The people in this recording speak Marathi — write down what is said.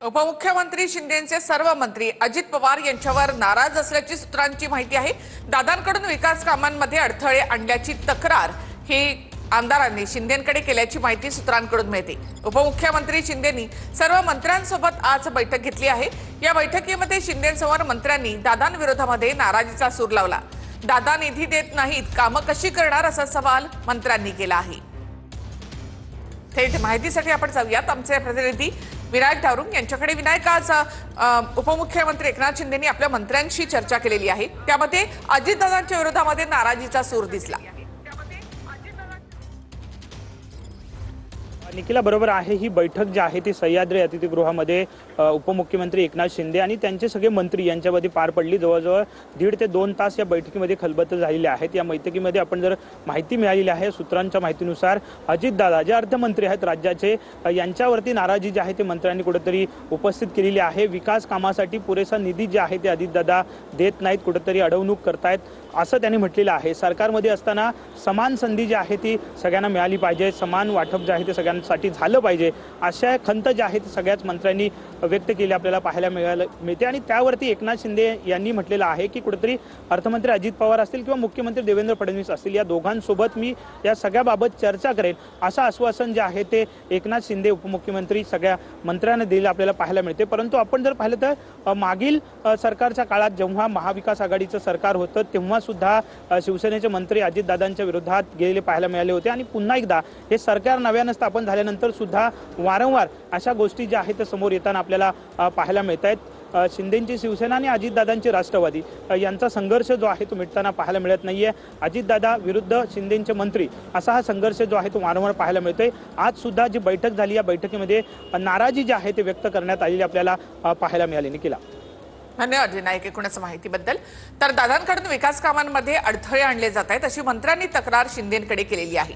उपमुख्यमंत्री शिंदेचे सर्व मंत्री अजित पवार यांच्यावर नाराज असल्याची सूत्रांची माहिती आहे। दादांकडून विकास कामांमध्ये अडथळे आणल्याची तक्रार ही आमदारांनी शिंदेंकडे केल्याची माहिती सूत्रांकडून मिळते। उपमुख्यमंत्री शिंदेंनी सर्व मंत्र्यांसोबत आज बैठक घेतली आहे। या बैठकीमध्ये शिंदेंसमोर मंत्र्यांनी दादांविरोधामध्ये नाराजीचा सूर लावला। दादा निधी देत नाहीत, कामं कशी करणार असा सवाल मंत्र्यांनी केला आहे। थेट माहितीसाठी आपण जाऊयात आमचे प्रतिनिधी विनायक धारुंग यांच्याकडे। विनायक, आज उपमुख्यमंत्री एकनाथ शिंदेंनी आपल्या मंत्र्यांशी चर्चा केलेली आहे, त्यामध्ये अजितदादांच्या विरोधामध्ये नाराजीचा सूर दिसला। निखिला बरोबर आहे। ही बैठक जी आहे ती सह्याद्री अतिथीगृहामध्ये उपमुख्यमंत्री एकनाथ शिंदे आणि त्यांचे सगळे मंत्री यांच्यामध्ये पार पडली। जवळजवळ 1.5 ते 2 तास या बैठकीमध्ये खलबत्ते झालेले आहेत। या बैठकीमध्ये आपण जर माहिती मिळालेली आहे सूत्रांच्या माहितीनुसार अजितदादा जे अर्थमंत्री आहेत राज्याचे, यांच्यावरती नाराजी जी आहे ते मंत्र्यांनी कुठेतरी उपस्थित केलेली आहे। विकास कामासाठी पुरेसा निधी जे आहे ते अजितदादा देत नाहीत, कुठेतरी अडवणूक करतायत असं त्यांनी म्हटलेलं आहे। सरकारमध्ये असताना समान संधी जी आहे ती सगळ्यांना मिळाली पाहिजे, समान वाटप जे आहे ते सगळ्यांसाठी झालं पाहिजे, अशा खंत जी आहे ती सगळ्याच मंत्र्यांनी व्यक्त केली आपल्याला पाहायला मिळते। आणि त्यावरती एकनाथ शिंदे यांनी म्हटलेलं आहे की कुठेतरी अर्थमंत्री अजित पवार असतील किंवा मुख्यमंत्री देवेंद्र फडणवीस असतील, या दोघांसोबत मी या सगळ्याबाबत चर्चा करेन असं आश्वासन जे आहे ते एकनाथ शिंदे उपमुख्यमंत्री सगळ्या मंत्र्यांना दिलं आपल्याला पाहायला मिळते। परंतु आपण जर पाहिलं तर मागील सरकारच्या काळात जेव्हा महाविकास आघाडीचं सरकार होतं तेव्हा सुद्धा शिवसेनेचे मंत्री अजितदादांच्या विरोधात गेलेले पाहायला मिळाले होते। आणि पुन्हा एकदा हे सरकार नव्यानं स्थापन झाल्यानंतर सुद्धा वारंवार अशा गोष्टी ज्या आहेत त्या समोर येताना आपल्याला पाहायला मिळत आहेत। शिंदेंची शिवसेना आणि अजितदादांची राष्ट्रवादी यांचा संघर्ष जो आहे तो मिटताना पाहायला मिळत नाहीये। अजितदादा विरुद्ध शिंदेंचे मंत्री असा हा संघर्ष जो आहे तो वारंवार पाहायला मिळतोय। आज सुद्धा जी बैठक झाली या बैठकीमध्ये नाराजी जी आहे ते व्यक्त करण्यात आलेली आपल्याला पाहायला मिळाली। निखिला, धन्यवाद विनायक एकूणच माहितीबद्दल। तर दादांकडून विकास कामांमध्ये अडथळे आणले जात आहेत अशी मंत्र्यांनी तक्रार शिंदेंकडे केलेली आहे।